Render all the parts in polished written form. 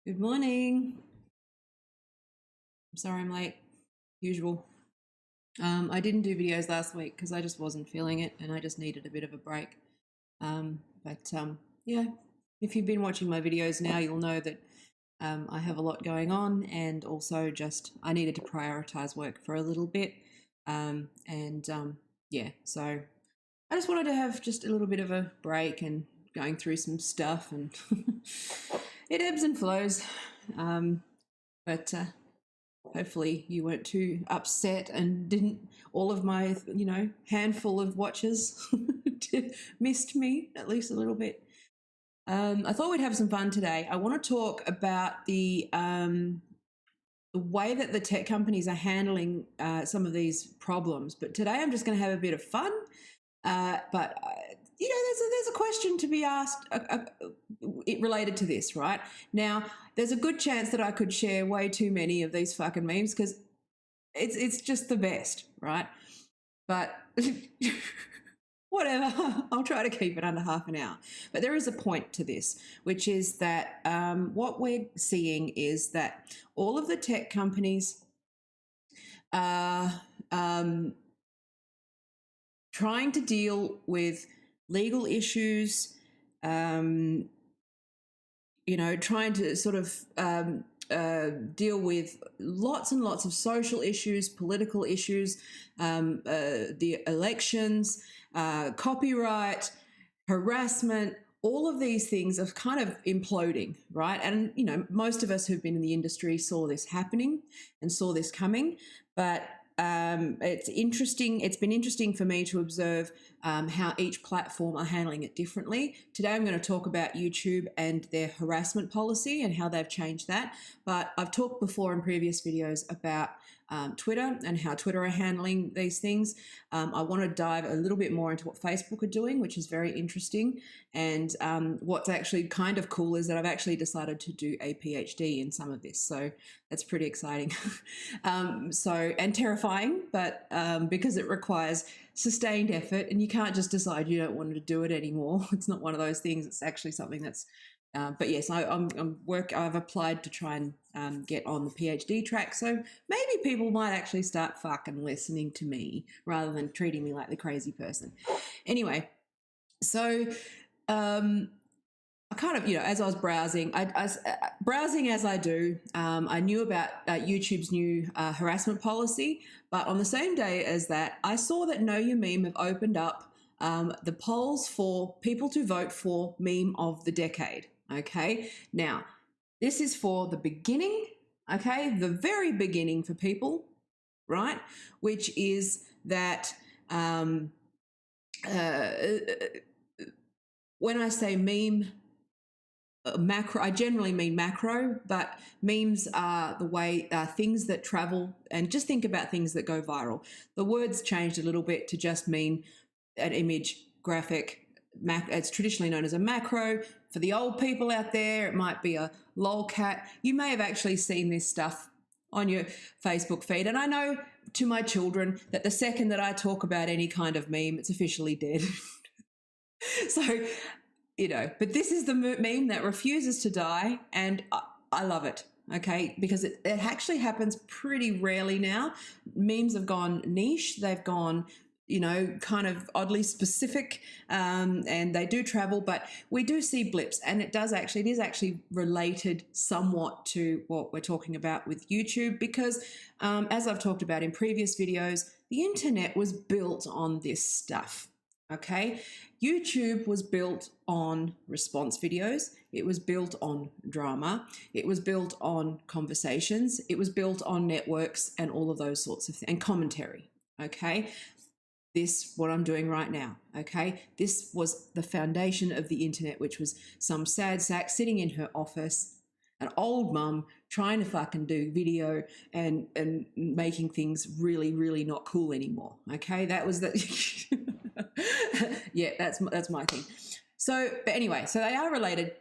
Good morning. I'm sorry I'm late. Usual. I didn't do videos last week because I just wasn't feeling it and I just needed a bit of a break. Yeah, if you've been watching my videos now, you'll know that I have a lot going on, and also just I needed to prioritize work for a little bit. Yeah, so I just wanted to have just a little bit of a break and going through some stuff, and it ebbs and flows. But hopefully you weren't too upset and didn't all of my handful of watches missed me at least a little bit. I thought we'd have some fun today. I want to talk about the way that the tech companies are handling some of these problems, but today I'm just going to have a bit of fun. There's a question to be asked it related to this, right? Now, there's a good chance that I could share way too many of these fucking memes because it's just the best, right? But whatever, I'll try to keep it under half an hour. But there is a point to this, which is that what we're seeing is that all of the tech companies are trying to deal with legal issues, trying to sort of deal with lots and lots of social issues, political issues, the elections, copyright, harassment. All of these things are kind of imploding, right? And, most of us who've been in the industry saw this happening and saw this coming, but it's interesting. It's been interesting for me to observe how each platform are handling it differently. Today, I'm going to talk about YouTube and their harassment policy and how they've changed that. But I've talked before in previous videos about Twitter and how Twitter are handling these things. I want to dive a little bit more into what Facebook are doing, which is very interesting. And what's actually kind of cool is that I've actually decided to do a PhD in some of this. So that's pretty exciting. And terrifying, but because it requires sustained effort and you can't just decide you don't want to do it anymore. It's not one of those things. It's actually something that's but yes, I've applied to try and get on the PhD track. So maybe people might actually start fucking listening to me rather than treating me like the crazy person. Anyway, so I kind of, as I was browsing, browsing as I do, I knew about YouTube's new harassment policy. But on the same day as that, I saw that Know Your Meme have opened up the polls for people to vote for Meme of the Decade. Okay, now this is for the beginning, okay, the very beginning for people, right? Which is that when I say meme, macro, I generally mean macro, but memes are the way things that travel, and just think about things that go viral. The words changed a little bit to just mean an image graphic. It's traditionally known as a macro. For the old people out there, it might be a lolcat. You may have actually seen this stuff on your Facebook feed. And I know to my children that the second that I talk about any kind of meme, it's officially dead. So, but this is the meme that refuses to die, and I love it, okay, because it actually happens pretty rarely now. Memes have gone niche. They've gone kind of oddly specific, and they do travel, but we do see blips, and it is actually related somewhat to what we're talking about with YouTube, because as I've talked about in previous videos, the internet was built on this stuff, okay? YouTube was built on response videos. It was built on drama. It was built on conversations. It was built on networks and all of those sorts of things, and commentary, okay? This, what I'm doing right now, okay? This was the foundation of the internet, which was some sad sack sitting in her office, an old mum trying to fucking do video and making things really, really not cool anymore, okay? That was the... Yeah, that's my thing. So, but anyway, so they are related.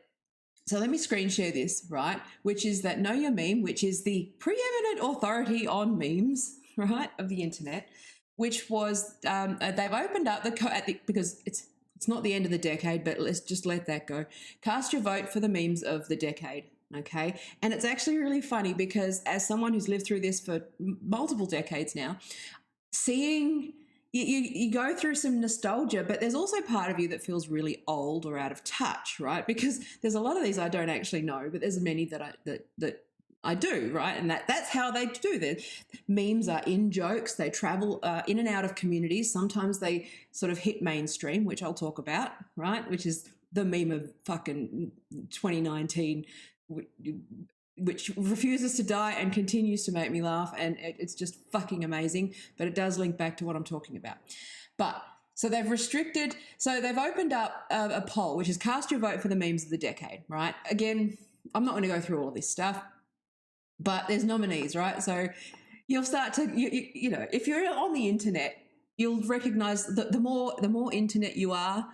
So let me screen share this, right? Which is that Know Your Meme, which is the preeminent authority on memes, right, of the internet, which was they've opened up because it's not the end of the decade, but let's just let that go. Cast your vote for the memes of the decade. Okay. And it's actually really funny because as someone who's lived through this for multiple decades now, seeing you go through some nostalgia, but there's also part of you that feels really old or out of touch, right? Because there's a lot of these I don't actually know, but there's many that I do, right? And that's how they do this. Memes are in jokes. They travel in and out of communities. Sometimes they sort of hit mainstream, which I'll talk about, right? Which is the meme of fucking 2019, which refuses to die and continues to make me laugh. And it's just fucking amazing. But it does link back to what I'm talking about. But so they've opened up a poll, which is cast your vote for the memes of the decade, right? Again, I'm not going to go through all of this stuff, but there's nominees, right? So you'll start to, you know, if you're on the internet, you'll recognize that the more internet you are,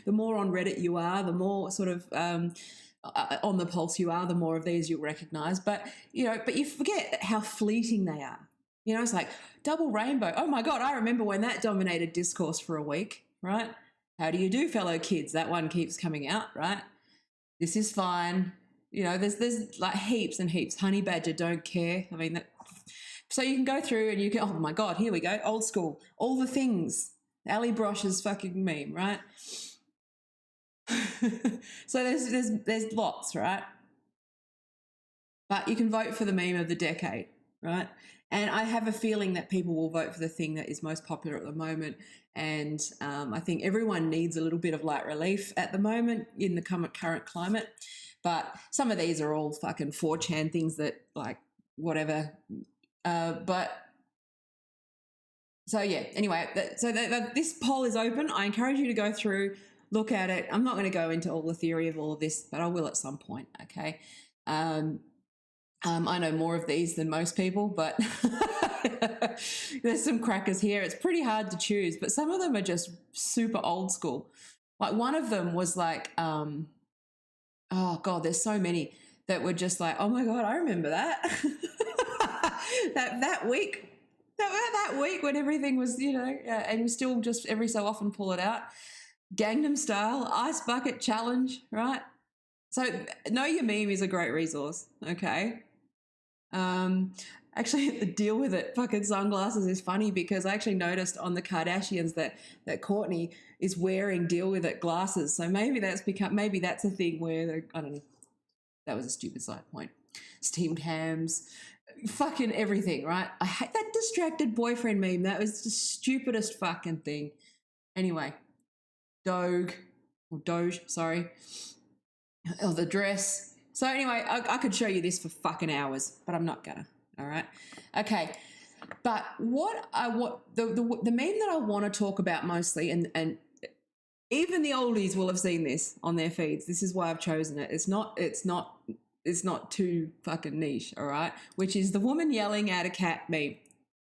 the more on Reddit you are, the more sort of on the pulse you are, the more of these you'll recognize. But, you know, but you forget how fleeting they are. You know, it's like double rainbow. Oh my God, I remember when that dominated discourse for a week, right? How do you do, fellow kids? That one keeps coming out, right? This is fine. You know, there's like heaps and heaps. Honey Badger, don't care. I mean, so you can go through and you can, oh my God, here we go. Old school. All the things. Ali Brosh's fucking meme, right? So there's lots, right? But you can vote for the meme of the decade, right? And I have a feeling that people will vote for the thing that is most popular at the moment. And I think everyone needs a little bit of light relief at the moment in the current climate. But some of these are all fucking 4chan things that, like, whatever. But so, yeah, anyway, this poll is open. I encourage you to go through, look at it. I'm not going to go into all the theory of all of this, but I will at some point, okay? I know more of these than most people, but there's some crackers here. It's pretty hard to choose, but some of them are just super old school. Like one of them was like, oh God, there's so many that were just like, oh my God, I remember that. that week when everything was, you know, and we still just every so often pull it out. Gangnam Style, Ice Bucket Challenge, right? So Know Your Meme is a great resource, okay? Actually, the Deal With It fucking sunglasses is funny because I actually noticed on the Kardashians that Kourtney is wearing Deal With It glasses. So maybe that's a thing where I don't know. That was a stupid side point. Steamed hams, fucking everything, right? I hate that distracted boyfriend meme. That was the stupidest fucking thing. Anyway, Doge, sorry. Oh, the dress. So anyway, I could show you this for fucking hours, but I'm not gonna. All right. Okay. But the meme that I want to talk about mostly, and even the oldies will have seen this on their feeds. This is why I've chosen it. It's not too fucking niche, all right? Which is the woman yelling at a cat meme.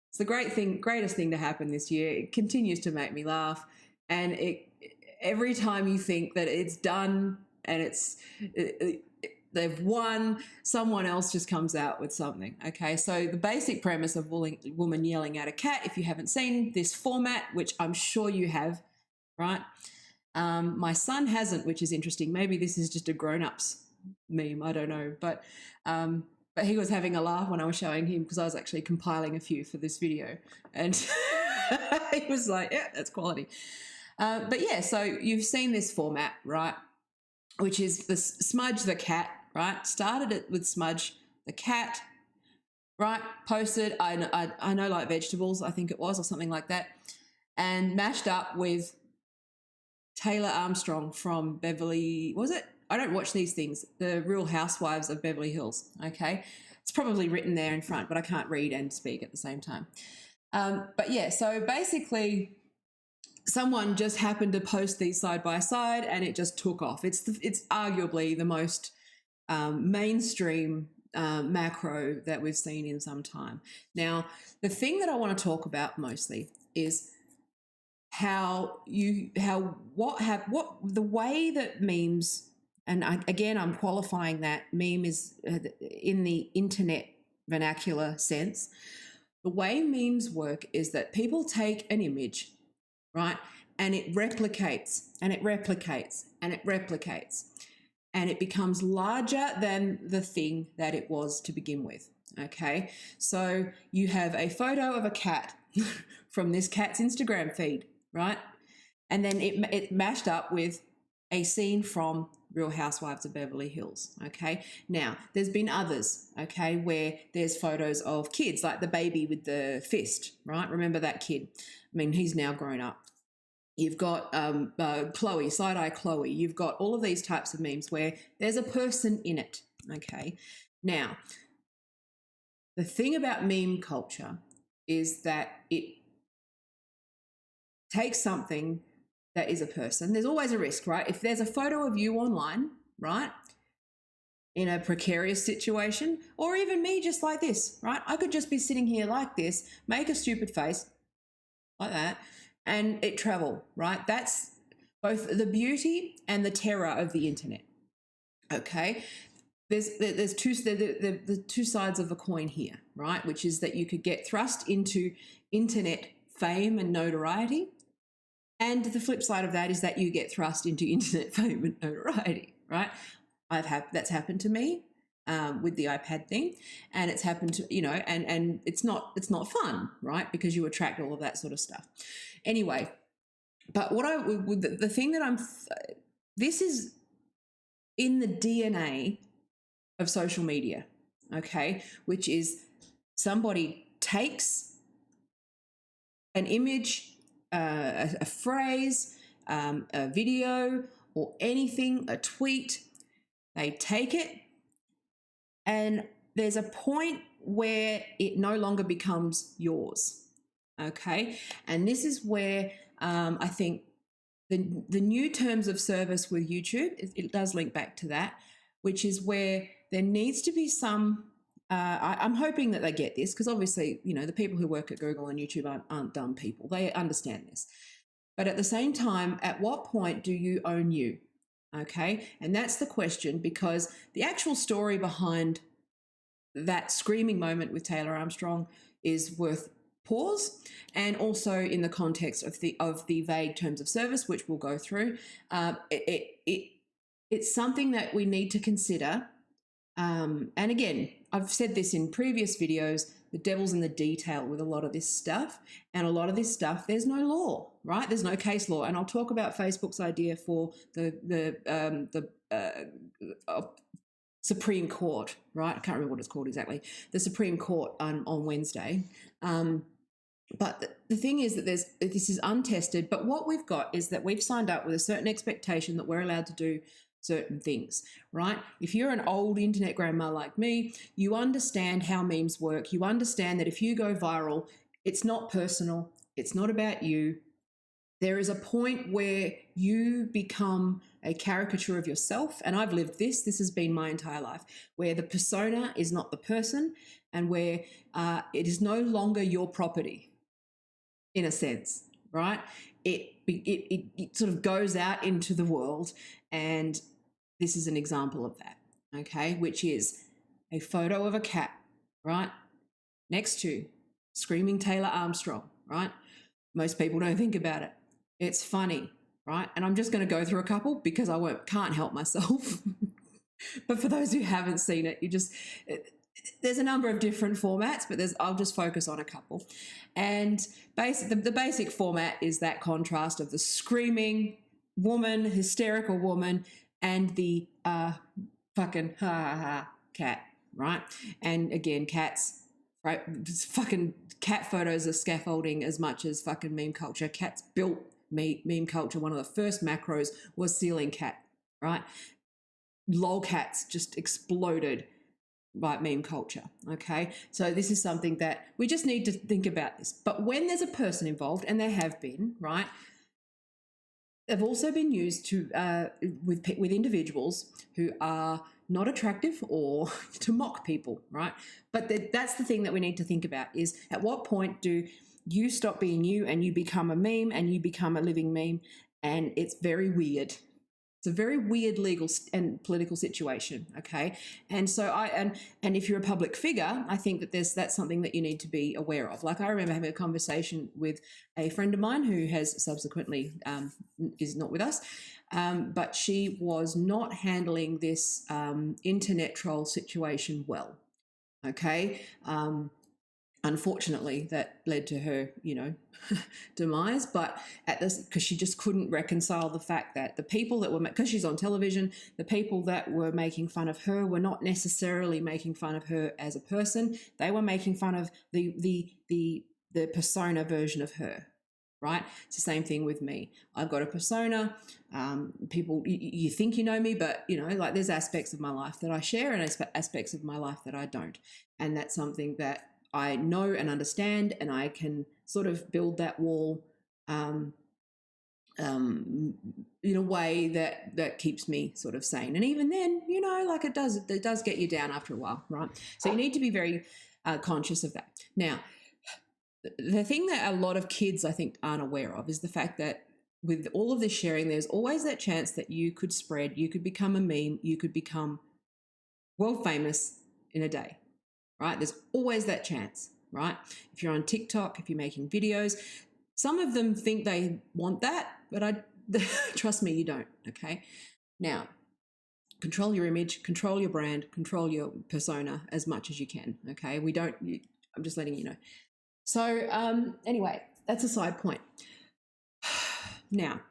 It's the greatest thing to happen this year. It continues to make me laugh, and every time you think that it's done and they've won, someone else just comes out with something. Okay, so the basic premise of woman yelling at a cat, if you haven't seen this format, which I'm sure you have, right? My son hasn't, which is interesting. Maybe this is just a grown-ups meme, I don't know, but he was having a laugh when I was showing him because I was actually compiling a few for this video, and he was like, yeah, that's quality. But yeah, so you've seen this format, right? Which is the Smudge the cat, right? Started it with Smudge the cat, right? Posted, I know, like vegetables, I think it was, or something like that, and mashed up with Taylor Armstrong from Beverly, was it? I don't watch these things. The Real Housewives of Beverly Hills, okay? It's probably written there in front, but I can't read and speak at the same time. But yeah, so basically someone just happened to post these side by side and it just took off. It's arguably the most mainstream macro that we've seen in some time. Now, the thing that I want to talk about mostly is the way that memes, and I'm qualifying that meme is in the internet vernacular sense. The way memes work is that people take an image, right, and it replicates and it replicates and it replicates. and it becomes larger than the thing that it was to begin with. Okay, so you have a photo of a cat from this cat's Instagram feed, right? And then it mashed up with a scene from Real Housewives of Beverly Hills. Okay, now there's been others, okay, where there's photos of kids, like the baby with the fist, right? Remember that kid? I mean, he's now grown up. You've got Chloe, side-eye Chloe. You've got all of these types of memes where there's a person in it, okay? Now, the thing about meme culture is that it takes something that is a person. There's always a risk, right? If there's a photo of you online, right, in a precarious situation, or even me just like this, right? I could just be sitting here like this, make a stupid face like that, and it travel, right? That's both the beauty and the terror of the internet, okay? There's two sides of a coin here, right? Which is that you could get thrust into internet fame and notoriety, and the flip side of that is that you get thrust into internet fame and notoriety, right? That's happened to me with the iPad thing, and it's happened to, and it's not fun, right? Because you attract all of that sort of stuff. Anyway, but the thing that this is in the DNA of social media, okay, which is somebody takes an image, a phrase, a video, or anything, a tweet, they take it, and there's a point where it no longer becomes yours, okay? And this is where I think the new terms of service with YouTube, it does link back to that, which is where there needs to be some, I'm hoping that they get this, because obviously, the people who work at Google and YouTube aren't dumb people. They understand this. But at the same time, at what point do you own you? Okay, and that's the question, because the actual story behind that screaming moment with Taylor Armstrong is worth pause, and also in the context of the vague terms of service, which we'll go through. It's something that we need to consider. And again, I've said this in previous videos, the devil's in the detail with a lot of this stuff. And a lot of this stuff, there's no law, right? There's no case law. And I'll talk about Facebook's idea for the Supreme Court, right? I can't remember what it's called exactly. The Supreme Court on Wednesday. But the thing is that this is untested. But what we've got is that we've signed up with a certain expectation that we're allowed to do certain things, right? If you're an old internet grandma like me, you understand how memes work. You understand that if you go viral, it's not personal. It's not about you. There is a point where you become a caricature of yourself. And I've lived this. This has been my entire life, where the persona is not the person, and where it is no longer your property, in a sense, right? It sort of goes out into the world, and this is an example of that, okay, which is a photo of a cat, right, next to screaming Taylor Armstrong, right? Most people don't think about it. It's funny, right? And I'm just going to go through a couple because I can't help myself. But for those who haven't seen it, there's a number of different formats, but I'll just focus on a couple. And the basic format is that contrast of the screaming woman, hysterical woman, and the fucking ha ha ha cat, right? And again, cats, right? Fucking cat photos are scaffolding as much as fucking meme culture. Cats built meme culture. One of the first macros was ceiling cat, right? Lolcats just exploded by meme culture, okay? So this is something that we just need to think about this. But when there's a person involved, and there have been, right, they've also been used to with individuals who are not attractive or to mock people, right? But that's the thing that we need to think about, is at what point do you stop being you and you become a meme and you become a living meme, and it's very weird. It's a very weird legal and political situation, okay? And so and if you're a public figure, I think that that's something that you need to be aware of. Like I remember having a conversation with a friend of mine who has subsequently is not with us, but she was not handling this internet troll situation well, okay? Unfortunately, that led to her, demise. But at this, because she just couldn't reconcile the fact that the people that were, because she's on television, the people that were making fun of her were not necessarily making fun of her as a person. They were making fun of the persona version of her. Right? It's the same thing with me. I've got a persona. People, you think you know me, but like there's aspects of my life that I share and aspects of my life that I don't, and that's something that I know and understand, and I can sort of build that wall in a way that keeps me sort of sane. And even then, like it does get you down after a while, right? So you need to be very conscious of that. Now, the thing that a lot of kids, I think, aren't aware of is the fact that with all of this sharing, there's always that chance that you could spread, you could become a meme, you could become world famous in a day, right? There's always that chance, right? If you're on TikTok, if you're making videos, some of them think they want that, but trust me, you don't, okay? Now, control your image, control your brand, control your persona as much as you can, okay? I'm just letting you know. So anyway, that's a side point. Now,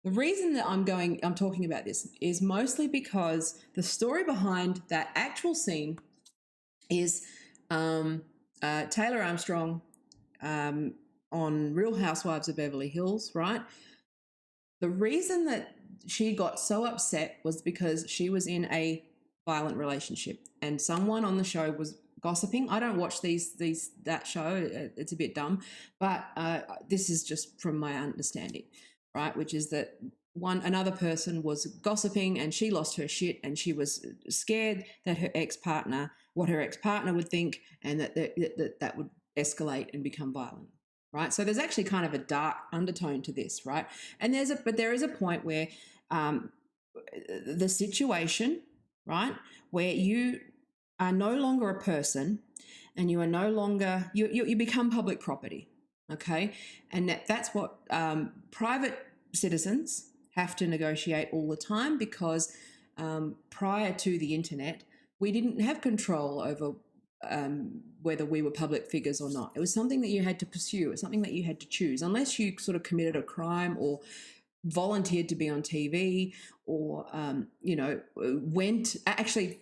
the reason that I'm talking about this is mostly because the story behind that actual scene is Taylor Armstrong on Real Housewives of Beverly Hills, right? The reason that she got so upset was because she was in a violent relationship and someone on the show was gossiping. I don't watch that show. It's a bit dumb, but this is just from my understanding, right? Which is that another person was gossiping and she lost her shit and she was scared that what her ex-partner would think, and that would escalate and become violent, right? So there's actually kind of a dark undertone to this, right? And there is a point where the situation, right, where you are no longer a person and you are no longer, you become public property, okay? And that's what private citizens have to negotiate all the time, because prior to the internet, we didn't have control over whether we were public figures or not. It was something that you had to pursue. It was something that you had to choose, unless you sort of committed a crime or volunteered to be on TV or,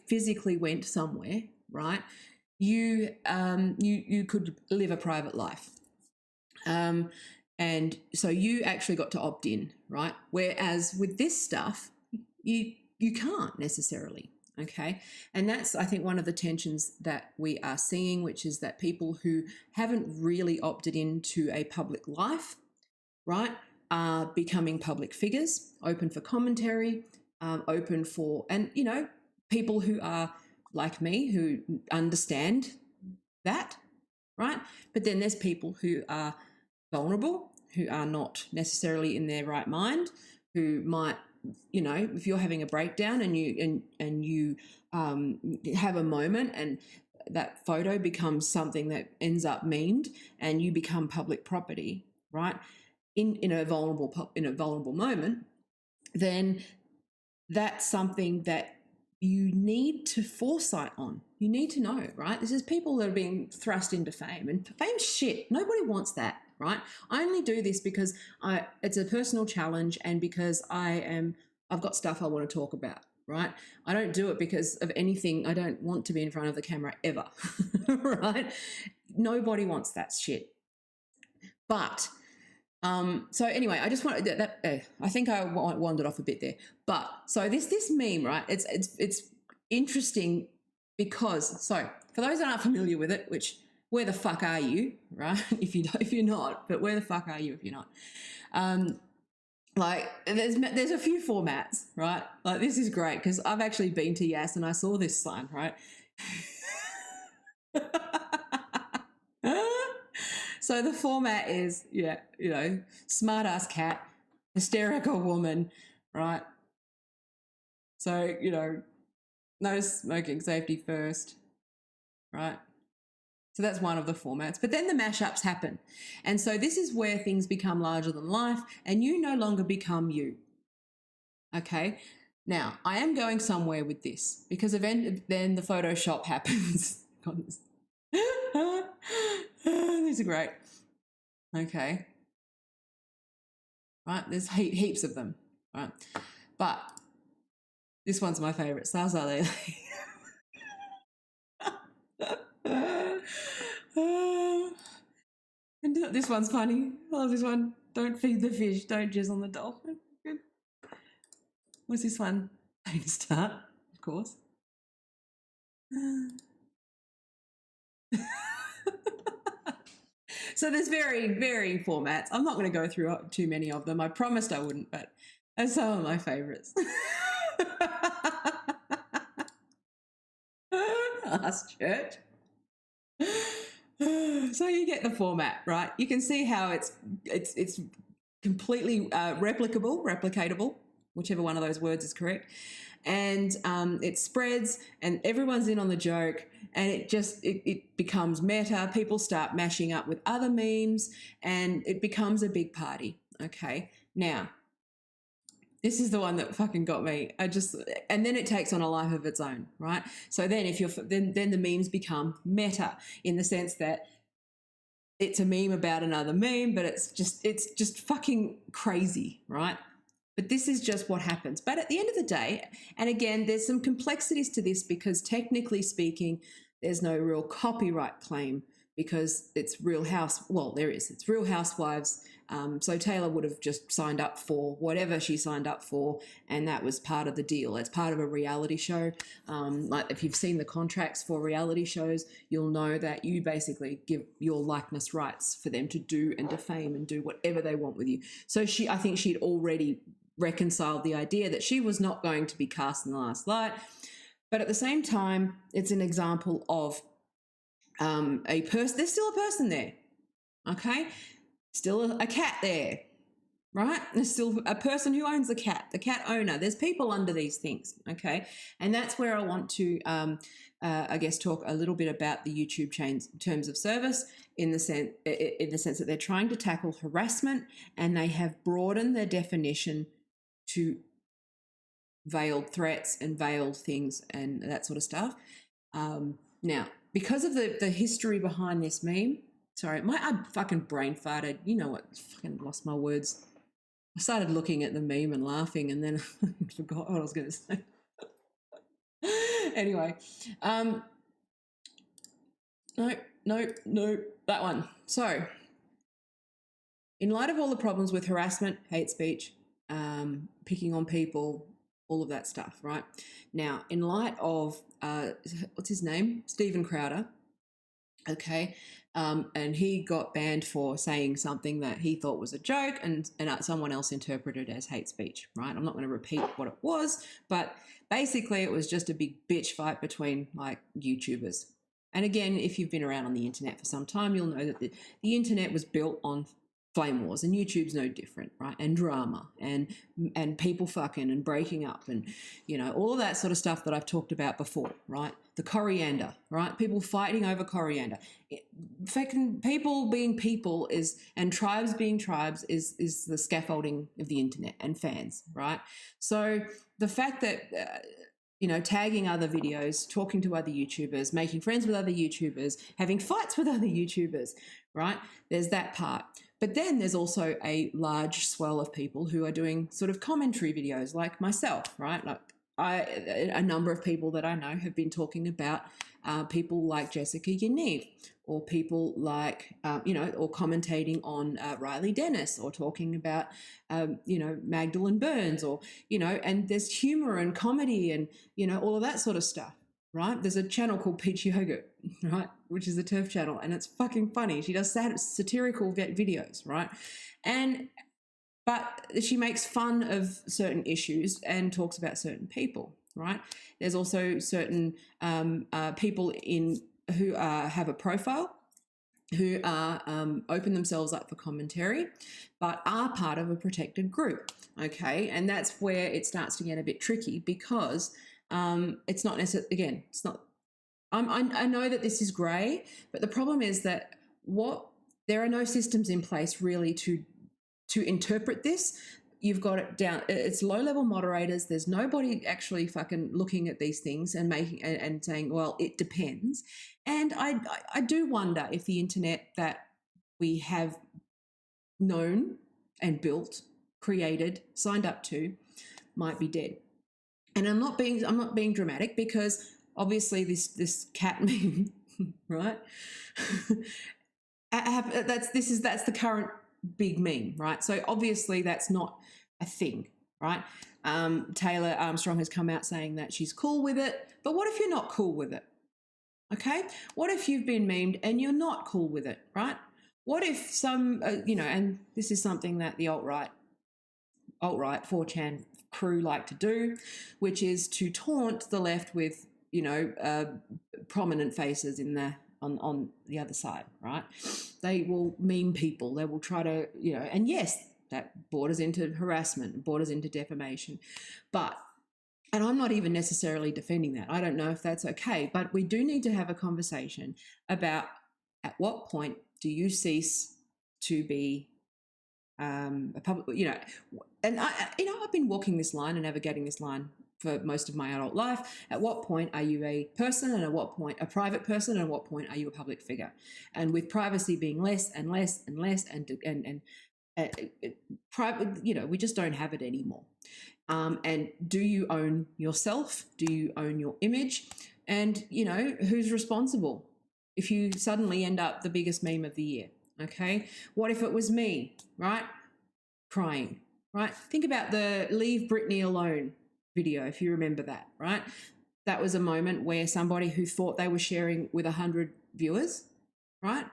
physically went somewhere, right? You could live a private life. And so you actually got to opt in, right? Whereas with this stuff, you can't necessarily, okay? And that's, I think, one of the tensions that we are seeing, which is that people who haven't really opted into a public life, right, are becoming public figures, open for commentary, open for, and, people who are like me who understand that, right? But then there's people who are vulnerable, who are not necessarily in their right mind, who might, if you're having a breakdown and you have a moment and that photo becomes something that ends up memed and you become public property, right? In a vulnerable moment, then that's something that you need to foresight on. You need to know, right? This is people that are being thrust into fame, and fame's shit. Nobody wants that, right? I only do this because it's a personal challenge and because I've got stuff I want to talk about, right? I don't do it because of anything. I don't want to be in front of the camera ever, right? Nobody wants that shit. But so anyway, I just want that. I think I wandered off a bit there, but so this meme, right? It's interesting because, so for those that aren't familiar with it, which where the fuck are you, right? If you're not, but where the fuck are you if you're not? Like there's a few formats, right? Like this is great because I've actually been to Yas and I saw this sign, right? So the format is, smart ass cat, hysterical woman, right? So, you know, no smoking, safety first, right? So that's one of the formats. But then the mashups happen. And so this is where things become larger than life and you no longer become you. Okay. Now, I am going somewhere with this because then the Photoshop happens. These are great. Okay. Right. There's heaps of them. Right. But this one's my favourite. Salsa And this one's funny. I love this one. Don't feed the fish. Don't jizz on the dolphin. Good. What's this one? Pain start, of course. So there's varying formats. I'm not going to go through too many of them. I promised I wouldn't, but they're some of my favourites. Ask church. So you get the format, right? You can see how it's completely replicatable, whichever one of those words is correct, and it spreads, and everyone's in on the joke, and it becomes meta. People start mashing up with other memes, and it becomes a big party. Okay, now this is the one that fucking got me. And then it takes on a life of its own, right? So then then the memes become meta in the sense that it's a meme about another meme, but it's just fucking crazy, right? But this is just what happens. But at the end of the day, and again, there's some complexities to this because technically speaking, there's no real copyright claim because it's it's Real Housewives. So Taylor would have just signed up for whatever she signed up for, and that was part of the deal. It's part of a reality show. Like if you've seen the contracts for reality shows, you'll know that you basically give your likeness rights for them to do and defame and do whatever they want with you. So I think she'd already reconciled the idea that she was not going to be cast in the last light. But at the same time, it's an example of a person. There's still a person there, okay? Still a cat there, right? There's still a person who owns the cat owner. There's people under these things, okay? And that's where I want to, I guess, talk a little bit about the YouTube terms of service in the sense that they're trying to tackle harassment, and they have broadened their definition to veiled threats and veiled things and that sort of stuff. Now, because of the history behind this meme, sorry, I fucking brain farted. You know what? Fucking lost my words. I started looking at the meme and laughing, and then I forgot what I was going to say. Anyway, no, that one. So, in light of all the problems with harassment, hate speech, picking on people, all of that stuff, right? Now, in light of, what's his name? Steven Crowder, okay, and he got banned for saying something that he thought was a joke and someone else interpreted as hate speech, right? I'm not going to repeat what it was, but basically it was just a big bitch fight between like YouTubers. And again, if you've been around on the internet for some time, you'll know that the internet was built on flame wars, and YouTube's no different, right? And drama and people fucking and breaking up and, you know, all of that sort of stuff that I've talked about before, right? The coriander, right? People fighting over coriander. Fucking people being people and tribes being tribes is the scaffolding of the internet and fans, right? So the fact that you know, tagging other videos, talking to other YouTubers, making friends with other YouTubers, having fights with other YouTubers, right? There's that part. But then there's also a large swell of people who are doing sort of commentary videos like myself, right? Like a number of people that I know have been talking about people like Jessica Yaniv, or people like, you know, or commentating on Riley Dennis, or talking about, you know, Magdalene Burns, or, you know, and there's humor and comedy and, you know, all of that sort of stuff, right? There's a channel called Peach Yogurt, right, which is a turf channel, and it's fucking funny. She does satirical videos, right? But she makes fun of certain issues and talks about certain people, right? There's also certain people who have a profile, who are open themselves up for commentary, but are part of a protected group. okay? And that's where it starts to get a bit tricky, because it's not necessarily, again, it's not, I know that this is grey, but the problem is that there are no systems in place really to interpret this. You've got it down, it's low-level moderators. There's nobody actually fucking looking at these things and making and saying, well, it depends. And I do wonder if the internet that we have known and built, created, signed up to, might be dead. And I'm not being dramatic, because obviously this cat meme, right? That's the current big meme, right? So obviously that's not a thing, right? Taylor Armstrong has come out saying that she's cool with it, but what if you're not cool with it? Okay, what if you've been memed and you're not cool with it, right? What if some, and this is something that the alt-right 4chan crew like to do, which is to taunt the left with, prominent faces on the other side, right? They will meme people. They will try to, and yes, that borders into harassment, borders into defamation. And I'm not even necessarily defending that. I don't know if that's okay, but we do need to have a conversation about at what point do you cease to be a public, and I've been walking this line and navigating this line for most of my adult life. At what point are you a person, and at what point a private person, and at what point are you a public figure? And with privacy being less and less and less, and private, we just don't have it anymore. And do you own yourself? Do you own your image? And who's responsible if you suddenly end up the biggest meme of the year? Okay, what if it was me, right? Crying, right? Think about the Leave Britney Alone video, if you remember that, right? That was a moment where somebody who thought they were sharing with 100 viewers, right?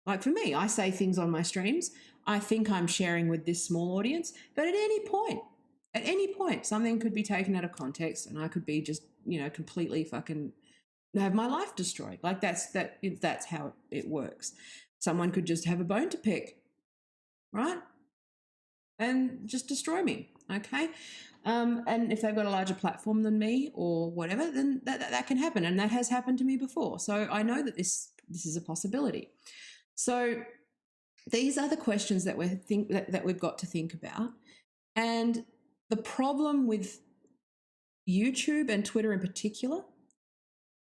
Like for me, I say things on my streams, I think I'm sharing with this small audience, but at any point, something could be taken out of context and I could be just, completely fucking have my life destroyed. Like that's how it works. Someone could just have a bone to pick, right? And just destroy me, okay? And if they've got a larger platform than me or whatever, then that can happen. And that has happened to me before. So I know that this is a possibility. So these are the questions that we've got to think about. And the problem with YouTube and Twitter in particular,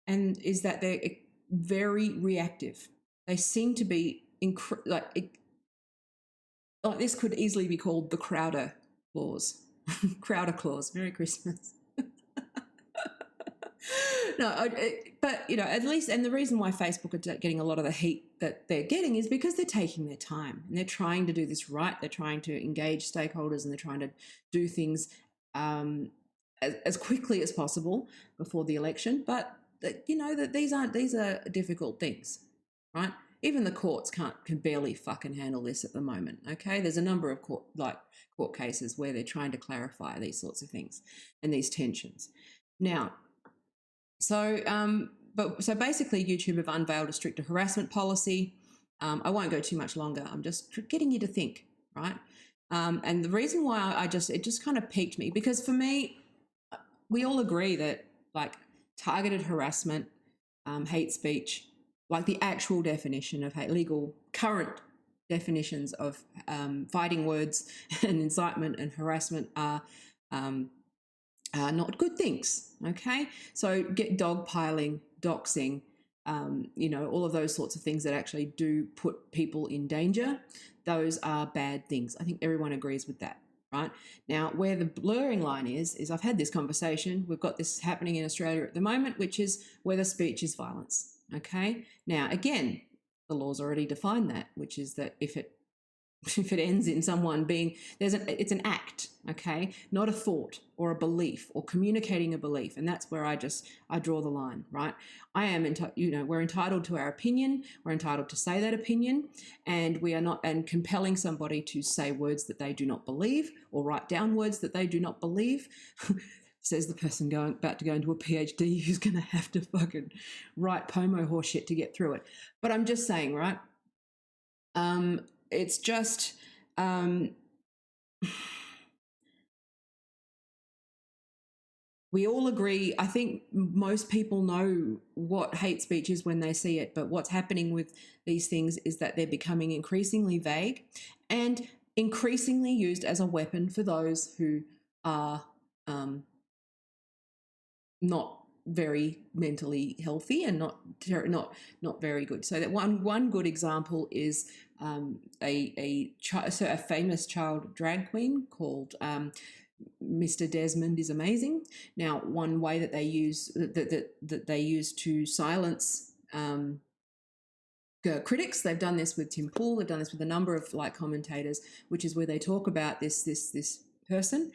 and is that they're very reactive. They seem to be this could easily be called the Crowder clause. Crowder clause. Merry Christmas. No, but at least, and the reason why Facebook are getting a lot of the heat that they're getting is because they're taking their time and they're trying to do this right. They're trying to engage stakeholders and they're trying to do things as quickly as possible before the election. But that these are difficult things, right? Even the courts can barely fucking handle this at the moment. Okay, there's a number of court cases where they're trying to clarify these sorts of things and these tensions. Now, so basically, YouTube have unveiled a stricter harassment policy. I won't go too much longer. I'm just getting you to think, right? And the reason why it just kind of piqued me, because for me, we all agree that like targeted harassment, hate speech, like the actual definition of legal current definitions of fighting words and incitement and harassment are not good things, okay? So get dogpiling, doxing, all of those sorts of things that actually do put people in danger, those are bad things. I think everyone agrees with that, right? Now, where the blurring line is I've had this conversation, we've got this happening in Australia at the moment, which is whether speech is violence, okay? Now, again, the law's already defined that, which is that if it ends in someone being, it's an act, okay, not a thought or a belief or communicating a belief, and that's where I draw the line, right? We're entitled to our opinion, we're entitled to say that opinion, and we are not, and compelling somebody to say words that they do not believe or write down words that they do not believe. Says the person about to go into a PhD who's going to have to fucking write pomo horse shit to get through it. But I'm just saying, right? It's just we all agree. I think most people know what hate speech is when they see it, but what's happening with these things is that they're becoming increasingly vague and increasingly used as a weapon for those who are not very mentally healthy and not very good. So that one good example is a famous child drag queen called Mr. Desmond is Amazing. Now, one way that they use that they use to silence critics, they've done this with Tim Pool, they've done this with a number of like commentators, which is where they talk about this person,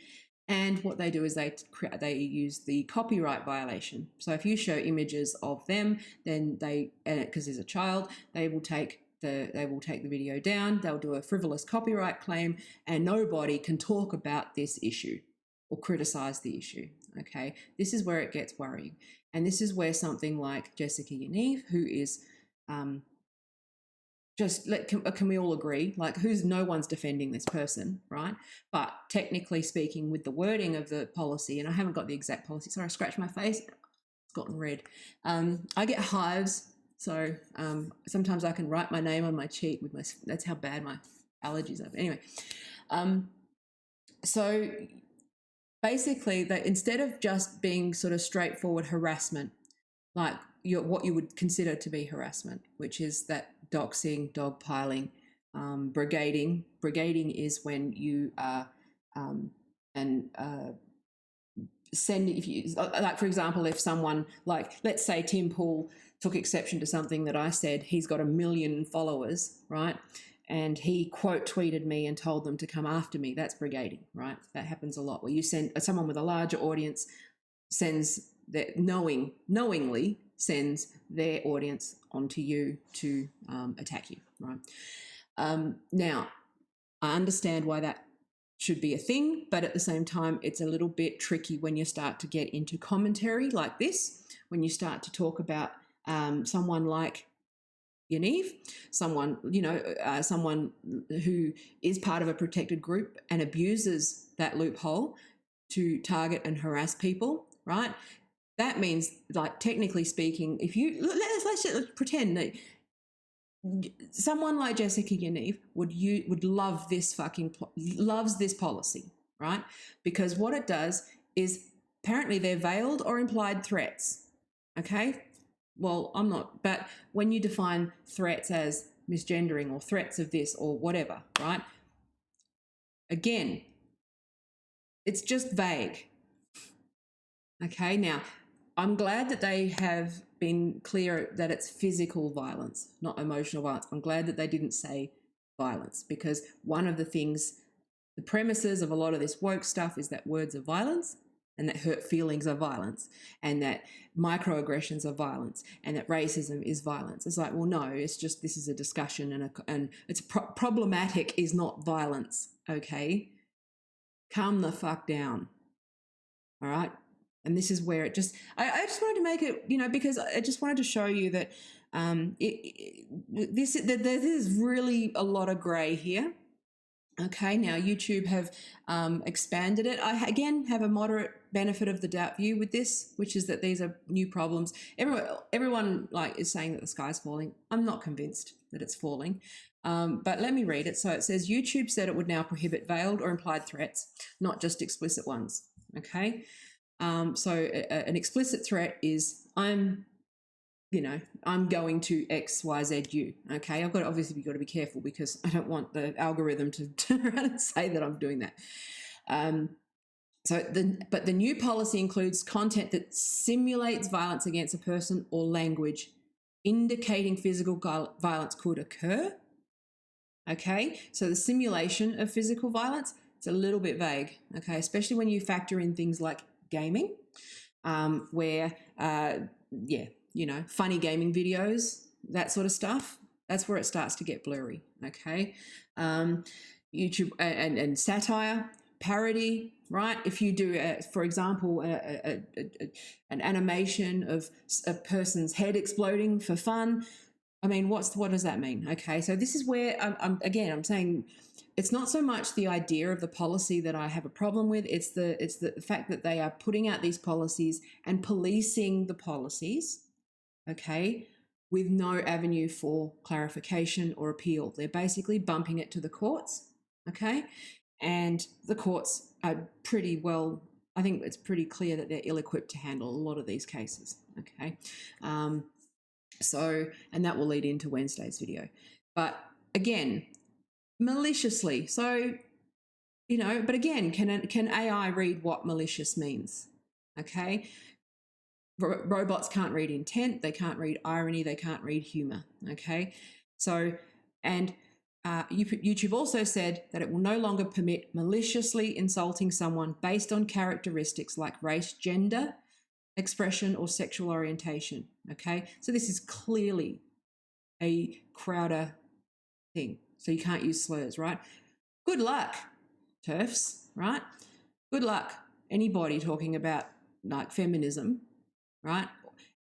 and what they do is they use the copyright violation. So if you show images of them, then because there's a child, they will take the video down, they'll do a frivolous copyright claim, and nobody can talk about this issue or criticize the issue. Okay, this is where it gets worrying. And this is where something like Jessica Yaniv, who is can we all agree, like no one's defending this person, right? But technically speaking, with the wording of the policy, and I haven't got the exact policy, sorry, I scratched my face, it's gotten red. I get hives, so sometimes I can write my name on my cheek with that's how bad my allergies are. Anyway, so basically, that instead of just being sort of straightforward harassment, like what you would consider to be harassment, which is that doxing, dogpiling, brigading. Brigading is when you are send, if you, like for example, if someone, like let's say Tim Pool took exception to something that I said, he's got 1 million followers, right? And he quote tweeted me and told them to come after me. That's brigading, right? That happens a lot, where you send someone with a larger audience sends that knowingly sends their audience onto you to attack you, right? Now, I understand why that should be a thing, but at the same time, it's a little bit tricky when you start to get into commentary like this, when you start to talk about someone like Yaniv, someone who is part of a protected group and abuses that loophole to target and harass people, right? That means, like, technically speaking, if you let's just pretend that someone like Jessica Yaniv would love loves this policy, right? Because what it does is apparently they're veiled or implied threats. Okay, well, I'm not, but when you define threats as misgendering or threats of this or whatever, right? Again, it's just vague. Okay, now I'm glad that they have been clear that it's physical violence, not emotional violence. I'm glad that they didn't say violence, because one of the things, the premises of a lot of this woke stuff is that words are violence, and that hurt feelings are violence, and that microaggressions are violence, and that racism is violence. It's like, well, no, it's just, this is a discussion, and it's problematic is not violence, okay? Calm the fuck down, all right? And this is where it just, I just wanted to make it, because I just wanted to show you that there's really a lot of grey here. Okay, now YouTube have expanded it. I, again, have a moderate benefit of the doubt view with this, which is that these are new problems. Everyone like is saying that the sky's falling. I'm not convinced that it's falling. But let me read it. So it says, YouTube said it would now prohibit veiled or implied threats, not just explicit ones. Okay. So an explicit threat is I'm going to X, Y, Z, U. Okay, I've got to, obviously you've got to be careful, because I don't want the algorithm to turn around and say that I'm doing that. But the new policy includes content that simulates violence against a person or language, indicating physical violence could occur. Okay, so the simulation of physical violence, it's a little bit vague. Okay, especially when you factor in things like gaming, where funny gaming videos, that sort of stuff, that's where it starts to get blurry. Okay, YouTube and satire, parody, right? If you do, for example, an animation of a person's head exploding for fun, I mean, what does that mean? Okay, so this is where I'm saying it's not so much the idea of the policy that I have a problem with. It's the fact that they are putting out these policies and policing the policies, okay, with no avenue for clarification or appeal. They're basically bumping it to the courts, okay, and the courts are pretty well. I think it's pretty clear that they're ill-equipped to handle a lot of these cases, okay. So, and that will lead into Wednesday's video. But again, maliciously. So, but again, can AI read what malicious means? Okay. Robots can't read intent. They can't read irony. They can't read humor. Okay. So, and YouTube also said that it will no longer permit maliciously insulting someone based on characteristics like race, gender, expression, or sexual orientation. Okay, so this is clearly a Crowder thing. So you can't use slurs, right? Good luck, TERFs, right? Good luck, anybody talking about like feminism, right?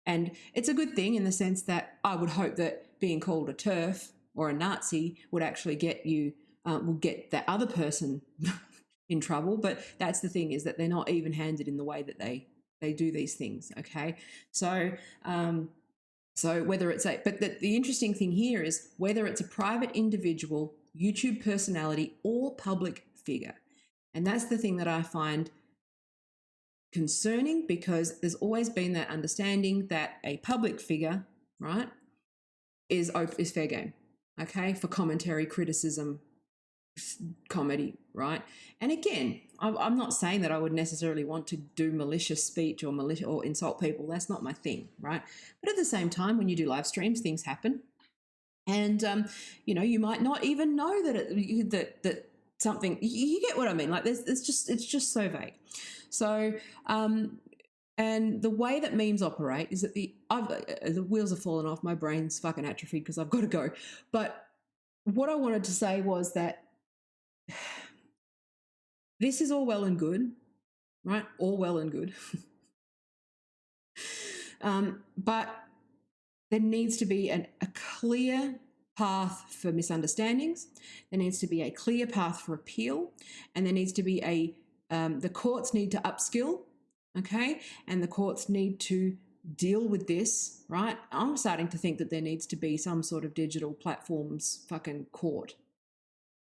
And it's a good thing in the sense that I would hope that being called a TERF or a Nazi would actually get you, will get that other person in trouble. But that's the thing, is that they're not even-handed in the way that they do these things, okay? So so whether it's but the interesting thing here is whether it's a private individual, YouTube personality, or public figure. And that's the thing that I find concerning, because there's always been that understanding that a public figure, right, is fair game, okay, for commentary, criticism, comedy, right? And again, I'm not saying that I would necessarily want to do malicious speech or insult people. That's not my thing, right? But at the same time, when you do live streams, things happen, and you might not even know that something. You get what I mean? Like it's just so vague. So and the way that memes operate is that the wheels have fallen off. My brain's fucking atrophied because I've got to go. But what I wanted to say was that this is all well and good, right? All well and good. But there needs to be a clear path for misunderstandings. There needs to be a clear path for appeal. And there needs to be the courts need to upskill, okay? And the courts need to deal with this, right? I'm starting to think that there needs to be some sort of digital platforms fucking court,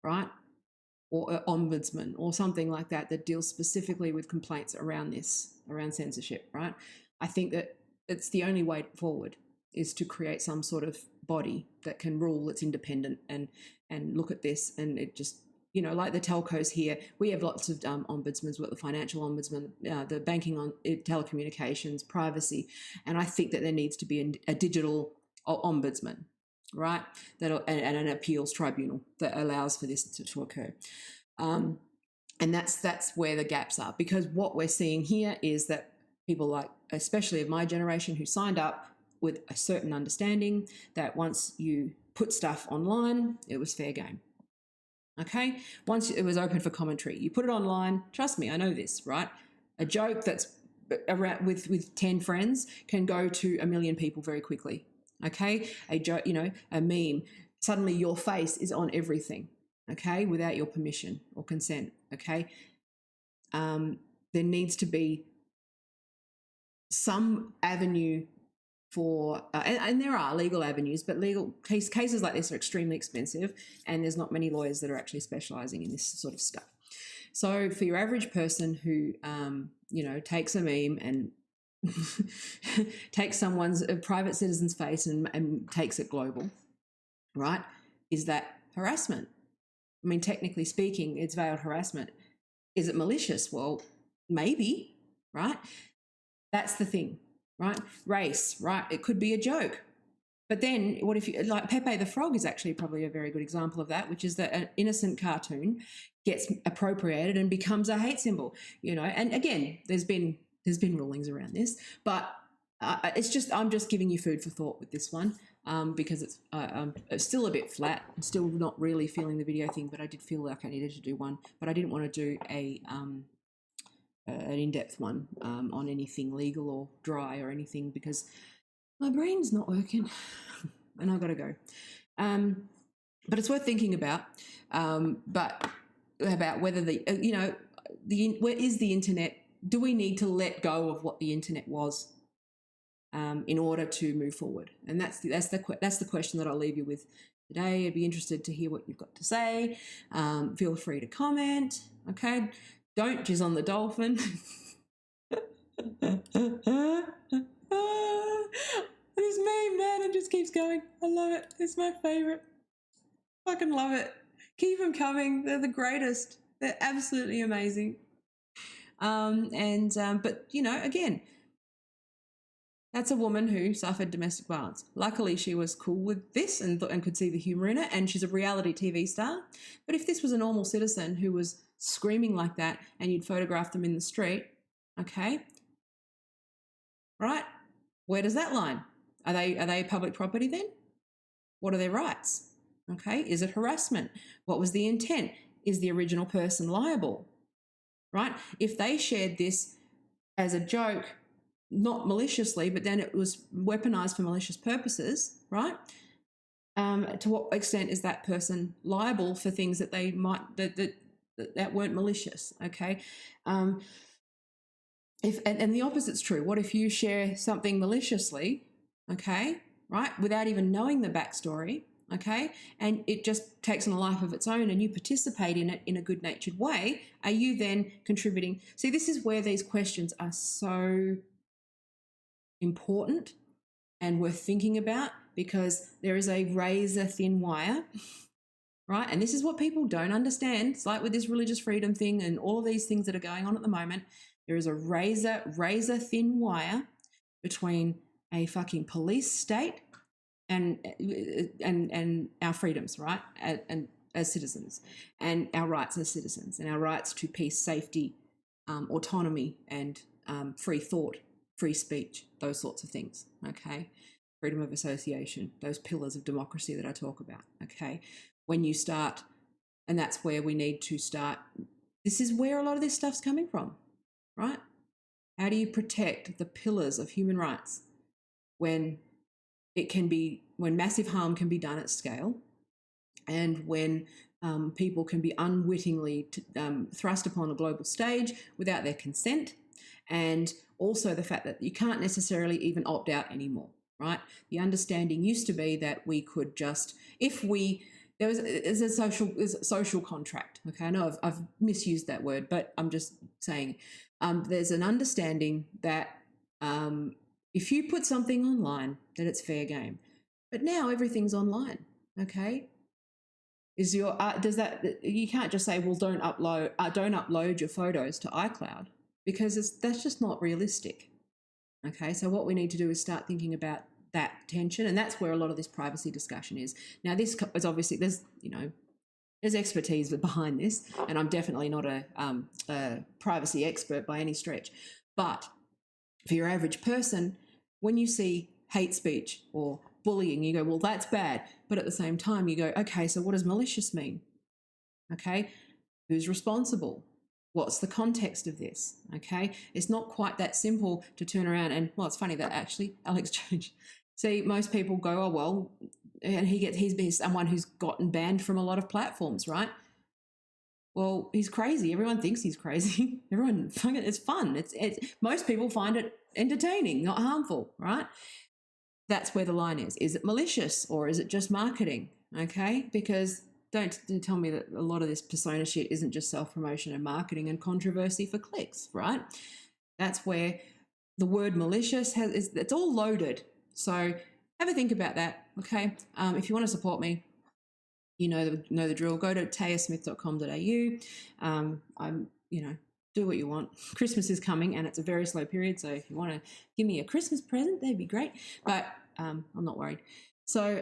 right? Or ombudsman or something like that deals specifically with complaints around censorship, right? I think that it's the only way forward is to create some sort of body that can rule, that's independent and look at this. And it just, like the telcos here, we have lots of ombudsmen. We've got the financial ombudsman, the banking on telecommunications, privacy. And I think that there needs to be a digital ombudsman, right? And an appeals tribunal that allows for this to occur. And that's where the gaps are, because what we're seeing here is that people like, especially of my generation, who signed up with a certain understanding that once you put stuff online, it was fair game. Okay? Once it was open for commentary, you put it online, trust me, I know this, right? A joke that's around with 10 friends can go to 1 million people very quickly. Okay? A joke, a meme, suddenly your face is on everything, okay, without your permission or consent, okay? There needs to be some avenue for, and there are legal avenues, but legal cases like this are extremely expensive, and there's not many lawyers that are actually specialising in this sort of stuff. So for your average person who, takes a meme and takes someone's private citizen's face and takes it global, right? Is that harassment? I mean, technically speaking, it's veiled harassment. Is it malicious? Well, maybe, right? That's the thing, right? Race, right? It could be a joke. But then what if you, like Pepe the Frog is actually probably a very good example of that, which is that an innocent cartoon gets appropriated and becomes a hate symbol, and again, there's been rulings around this, but I'm just giving you food for thought with this one, because it's still a bit flat. I'm still not really feeling the video thing, but I did feel like I needed to do one, but I didn't want to do an in-depth one on anything legal or dry or anything, because my brain's not working. and I've got to go. But it's worth thinking about. But about whether where is the internet? Do we need to let go of what the internet was in order to move forward? And that's the question that I'll leave you with today. I'd be interested to hear what you've got to say. Feel free to comment. Okay, don't jizz on the dolphin. This meme, man, it just keeps going. I love it. It's my favorite. Fucking love it. Keep them coming. They're the greatest. They're absolutely amazing. But again, that's a woman who suffered domestic violence. Luckily, she was cool with this and could see the humour in it, and she's a reality TV star. But if this was a normal citizen who was screaming like that and you'd photograph them in the street, okay, right, where does that line? Are they public property then? What are their rights? Okay, is it harassment? What was the intent? Is the original person liable? Right? If they shared this as a joke, not maliciously, but then it was weaponized for malicious purposes, right? To what extent is that person liable for things that they might that weren't malicious? Okay. And the opposite's true. What if you share something maliciously, okay, right, without even knowing the backstory, okay, and it just takes on a life of its own and you participate in it in a good-natured way? Are you then contributing? See, this is where these questions are so important and worth thinking about, because there is a razor-thin wire, right? And this is what people don't understand. It's like with this religious freedom thing and all of these things that are going on at the moment. There is a razor-thin wire between a fucking police state and our freedoms, right? And as citizens, and our rights as citizens, and our rights to peace, safety, autonomy, and free thought, free speech, those sorts of things, okay? Freedom of association, those pillars of democracy that I talk about, okay? When you start, and that's where we need to start, this is where a lot of this stuff's coming from, right? How do you protect the pillars of human rights when massive harm can be done at scale, and when people can be unwittingly thrust upon a global stage without their consent, and also the fact that you can't necessarily even opt out anymore, right? The understanding used to be that we could just, there's a social contract, okay? I know I've misused that word, but I'm just saying there's an understanding that if you put something online, that it's fair game. But now everything's online, okay? You can't just say, well, don't upload your photos to iCloud, because that's just not realistic. Okay, so what we need to do is start thinking about that tension, and that's where a lot of this privacy discussion is. Now, this is obviously, there's expertise behind this, and I'm definitely not a privacy expert by any stretch. But for your average person, when you see hate speech or bullying, you go, well, that's bad. But at the same time, you go, okay, so what does malicious mean? Okay, who's responsible? What's the context of this? Okay, it's not quite that simple to turn around and, well, it's funny that actually Alex Jones, see, most people go, oh, well, and he's someone who's gotten banned from a lot of platforms, right? Well, he's crazy. Everyone thinks he's crazy. It's fun. It's most people find it entertaining, not harmful, right? That's where the line is. Is it malicious or is it just marketing? Okay, because don't tell me that a lot of this persona shit isn't just self-promotion and marketing and controversy for clicks, right? That's where the word malicious it's all loaded. So have a think about that, okay? If you want to support me, you know the drill. Go to tayasmith.com.au. Do what you want. Christmas is coming and it's a very slow period, so if you want to give me a Christmas present, that'd be great. But I'm not worried. So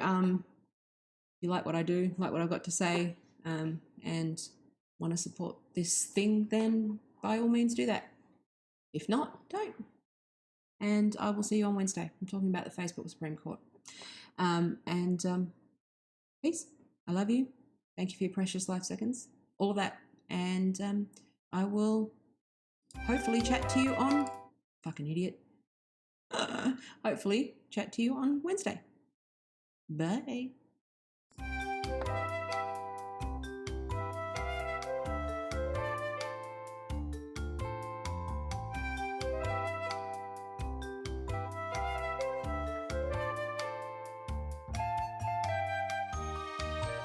you like what I do, like what I've got to say, and want to support this thing, then by all means do that. If not, don't. And I will see you on Wednesday. I'm talking about the Facebook Supreme Court. Peace. I love you. Thank you for your precious life seconds. All of that. And I will hopefully chat to you on... Fucking idiot. Hopefully chat to you on Wednesday. Bye.